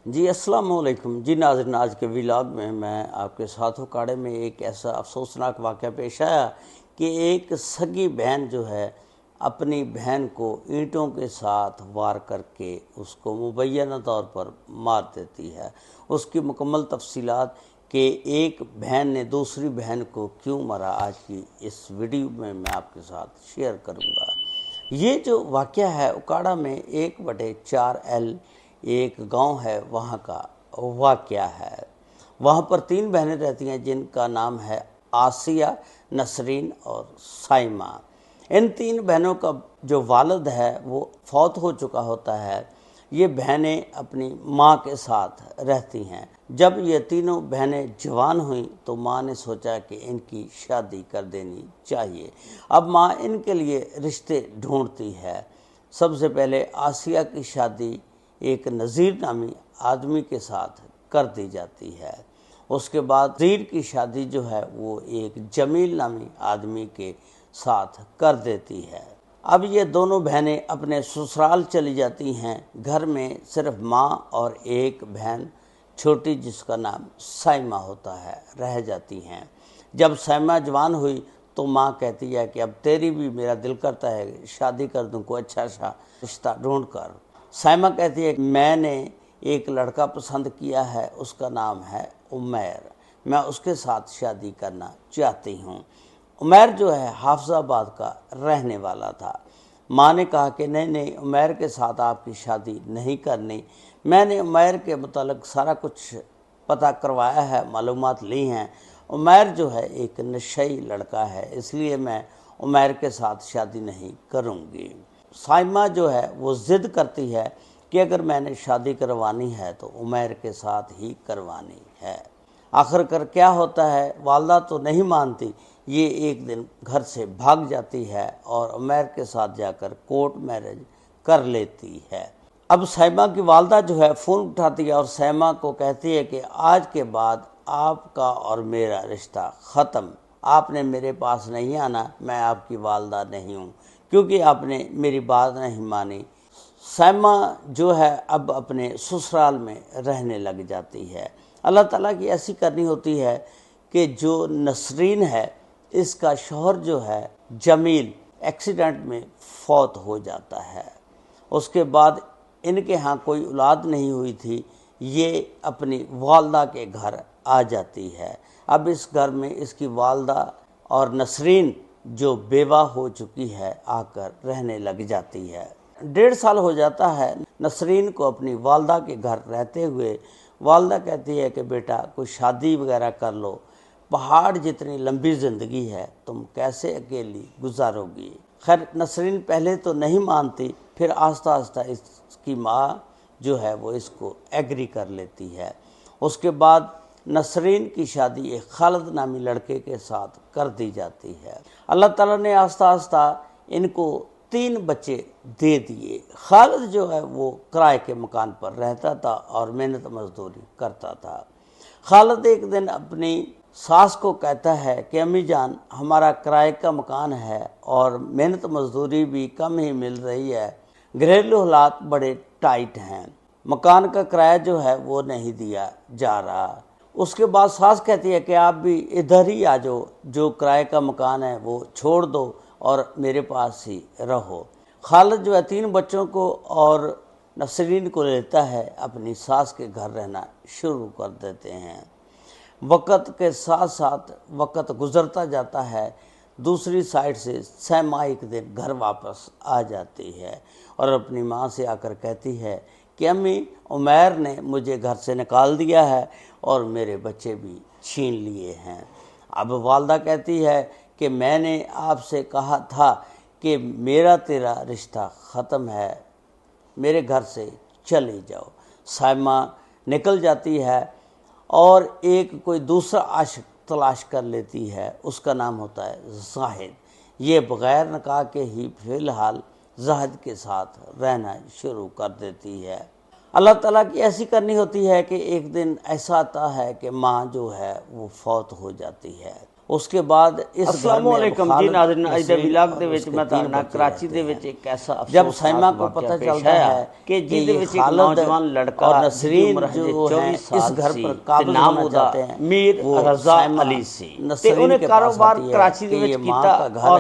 جی السلام علیکم جی ناظرین، آج کے ولاگ میں آپ کے ساتھ اکاڑے میں ایک ایسا افسوسناک واقعہ پیش آیا کہ ایک سگی بہن جو ہے اپنی بہن کو اینٹوں کے ساتھ وار کر کے اس کو مبینہ طور پر مار دیتی ہے۔ اس کی مکمل تفصیلات کہ ایک بہن نے دوسری بہن کو کیوں مارا آج کی اس ویڈیو میں آپ کے ساتھ شیئر کروں گا۔ یہ جو واقعہ ہے اکاڑا میں 1/4L ایک گاؤں ہے، وہاں کا واقعہ ہے۔ وہاں پر 3 بہنیں رہتی ہیں جن کا نام ہے آسیہ، نسرین اور سائمہ۔ ان 3 بہنوں کا جو والد ہے وہ فوت ہو چکا ہوتا ہے۔ یہ بہنیں اپنی ماں کے ساتھ رہتی ہیں۔ جب یہ تینوں بہنیں جوان ہوئیں تو ماں نے سوچا کہ ان کی شادی کر دینی چاہیے۔ اب ماں ان کے لیے رشتے ڈھونڈتی ہے۔ سب سے پہلے آسیہ کی شادی ایک نذیر نامی آدمی کے ساتھ کر دی جاتی ہے۔ اس کے بعد نذیر کی شادی جو ہے وہ ایک جمیل نامی آدمی کے ساتھ کر دیتی ہے۔ اب یہ دونوں بہنیں اپنے سسرال چلی جاتی ہیں۔ گھر میں صرف ماں اور ایک بہن چھوٹی جس کا نام سائمہ ہوتا ہے رہ جاتی ہیں۔ جب سائمہ جوان ہوئی تو ماں کہتی ہے کہ اب تیری بھی میرا دل کرتا ہے شادی کر دوں، کوئی اچھا سا رشتہ ڈھونڈ کر۔ سائمہ کہتی ہے کہ میں نے ایک لڑکا پسند کیا ہے، اس کا نام ہے عمیر، میں اس کے ساتھ شادی کرنا چاہتی ہوں۔ عمیر جو ہے حافظ آباد کا رہنے والا تھا۔ ماں نے کہا کہ نہیں عمیر کے ساتھ آپ کی شادی نہیں کرنی، میں نے عمیر کے متعلق سارا کچھ پتہ کروایا ہے، معلومات لی ہیں۔ عمیر جو ہے ایک نشئی لڑکا ہے، اس لیے میں عمیر کے ساتھ شادی نہیں کروں گی۔ سائمہ جو ہے وہ ضد کرتی ہے کہ اگر میں نے شادی کروانی ہے تو عمیر کے ساتھ ہی کروانی ہے۔ آخر کر کیا ہوتا ہے، والدہ تو نہیں مانتی، یہ ایک دن گھر سے بھاگ جاتی ہے اور عمیر کے ساتھ جا کر کورٹ میرج کر لیتی ہے۔ اب سائمہ کی والدہ جو ہے فون اٹھاتی ہے اور سائمہ کو کہتی ہے کہ آج کے بعد آپ کا اور میرا رشتہ ختم، آپ نے میرے پاس نہیں آنا، میں آپ کی والدہ نہیں ہوں کیونکہ آپ نے میری بات نہیں مانی۔ سائمہ جو ہے اب اپنے سسرال میں رہنے لگ جاتی ہے۔ اللہ تعالیٰ کی ایسی کرنی ہوتی ہے کہ جو نسرین ہے اس کا شوہر جو ہے جمیل ایکسیڈنٹ میں فوت ہو جاتا ہے۔ اس کے بعد ان کے ہاں کوئی اولاد نہیں ہوئی تھی، یہ اپنی والدہ کے گھر آ جاتی ہے۔ اب اس گھر میں اس کی والدہ اور نسرین جو بیوہ ہو چکی ہے آ کر رہنے لگ جاتی ہے۔ 1.5 سال ہو جاتا ہے نسرین کو اپنی والدہ کے گھر رہتے ہوئے۔ والدہ کہتی ہے کہ بیٹا کوئی شادی وغیرہ کر لو، پہاڑ جتنی لمبی زندگی ہے تم کیسے اکیلی گزارو گی۔ خیر نسرین پہلے تو نہیں مانتی، پھر آہستہ آہستہ اس کی ماں جو ہے وہ اس کو ایگری کر لیتی ہے۔ اس کے بعد نسرین کی شادی ایک خالد نامی لڑکے کے ساتھ کر دی جاتی ہے۔ اللہ تعالیٰ نے آہستہ آہستہ ان کو 3 بچے دے دیے۔ خالد جو ہے وہ کرائے کے مکان پر رہتا تھا اور محنت مزدوری کرتا تھا۔ خالد ایک دن اپنی ساس کو کہتا ہے کہ امی جان ہمارا کرائے کا مکان ہے اور محنت مزدوری بھی کم ہی مل رہی ہے، گھریلو حالات بڑے ٹائٹ ہیں، مکان کا کرایہ جو ہے وہ نہیں دیا جا رہا۔ اس کے بعد ساس کہتی ہے کہ آپ بھی ادھر ہی آ جاؤ، جو کرائے کا مکان ہے وہ چھوڑ دو اور میرے پاس ہی رہو۔ خالد جو ہے 3 بچوں کو اور نسرین کو لیتا ہے، اپنی ساس کے گھر رہنا شروع کر دیتے ہیں۔ وقت کے ساتھ ساتھ وقت گزرتا جاتا ہے۔ دوسری سائڈ سے سائمہ ایک دن گھر واپس آ جاتی ہے اور اپنی ماں سے آ کر کہتی ہے کہ امی عمیر نے مجھے گھر سے نکال دیا ہے اور میرے بچے بھی چھین لیے ہیں۔ اب والدہ کہتی ہے کہ میں نے آپ سے کہا تھا کہ میرا تیرا رشتہ ختم ہے، میرے گھر سے چلے جاؤ۔ سائمہ نکل جاتی ہے اور ایک کوئی دوسرا عاشق تلاش کر لیتی ہے، اس کا نام ہوتا ہے زاہد۔ یہ بغیر نکاح کے ہی فی الحال زاہد کے ساتھ رہنا شروع کر دیتی ہے۔ اللہ تعالیٰ کی ایسی کرنی ہوتی ہے کہ ایک دن ایسا آتا ہے کہ ماں جو ہے وہ فوت ہو جاتی ہے۔ اس کے بعد اس السلام علیکم جی ناظرین، اج دے ولاگ دے وچ میں تہاڈا کراچی دے وچ ایک ایسا جب سائمہ کو پتہ چلتا ہے کہ جس دے وچ ایک نوجوان لڑکا اور نسرین جو ہے اس گھر پر قابض ہونا چاہتے ہیں، میر رضا علی سی تے انہیں کاروبار کراچی دے وچ کیتا اور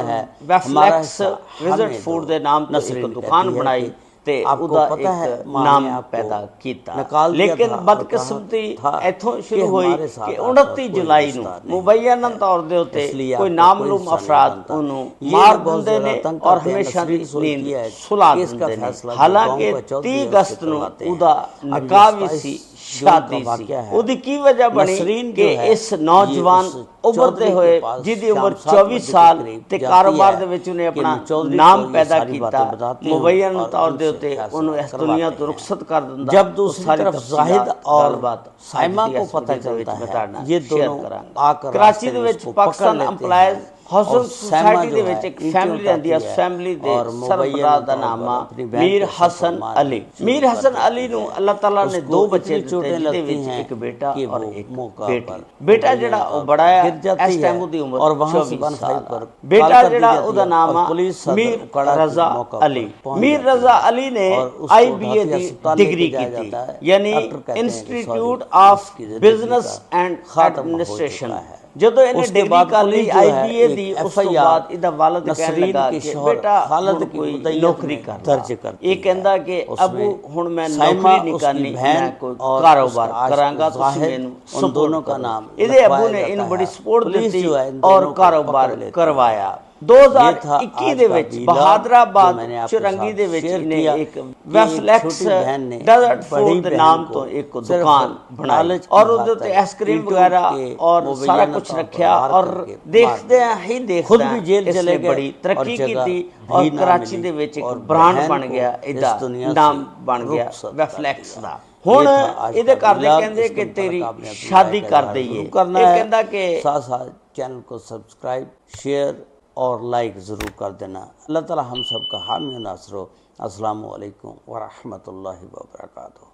ویفلیکس وزٹ فوڈ دے نام تے ایک دکان بنائی تے اودا ایک نام پیدا کیتا، لیکن بدقسمتی ایتھوں شروع ہوئی کہ 29 جولائی نو مبینہ طور دے اوتے کوئی نامعلوم افراد انہوں مار دندے نے اور ہمیشہ دی نیند سلا دندے نے، حالانکہ 30 اگست نو اودا نکاح بھی سی، شادی سی۔ اودی کی وجہ بنی کہ اس نوجوان ابھرتے ہوئے جدی عمر 24 سال تے کاروبار دے وچ انہیں اپنا نام پیدا کیتا، مبینہ طور دے ہوتے انہوں اس دنیا تو رخصت کر دندہ۔ جب دوسری طرف زاہد اور سائمہ کو پتہ چلتا ہے، یہ دونوں آ کر کراچی دے وچ پاکستان امپلائز ہاؤسنگ سوسائٹی دے وچ ایک فیملی رہندی ہے، اس فیملی دے سربراہ دا نام میر حسن علی۔ میر حسن علی نو اللہ تعالیٰ نے 2 بچے دیتے، جدے وچ ایک بیٹا اور ایک بیٹی۔ بیٹا جڑا او بڑا ہے، اس ٹائم دی عمر 24 سال۔ بیٹا جڑا او دا نام میر رضا علی۔ میر رضا علی نے IBA دی ڈگری کی تھی، یعنی institute of business and administration. جدو انہیں ڈگری کر لی IBA دی، اس تو بعد ادھا والد کہنے لگا کہ بیٹا ہن کوئی نوکری کرنا۔ یہ کہندا کہ ابو ہن میں نوکری نہیں کرنی، میں کوئی کاروبار کرانگا، تسی میں سپورٹ کرو۔ ادھے ابو نے انہوں بڑی سپورٹ دیتی اور کاروبار کروایا۔ 2021 دے وچ بہادر آباد چرنگی دے وچ انہیں ایک ویفلیکس ڈیزرٹ فوڈ دے نام تو ایک دکان بنائی اور ادھے تے ایس کریم وغیرہ اور سارا کچھ رکھیا، اور دیکھتے ہی دیکھتے ہیں اس نے بڑی ترقی کی تھی اور کراچی دے وچ ایک برانڈ بن گیا، ادھا نام بن گیا ویفلیکس دا۔ ہون ادھے کردے کہندے کہ تیری شادی کر دئیے، یہ کہندہ کہ ساتھ چینل کو سبسکرائب، شیئر اور لائک ضرور کر دینا۔ اللہ تعالی ہم سب کا حامی و ناصر ہو۔ السلام علیکم ورحمۃ اللہ وبرکاتہ۔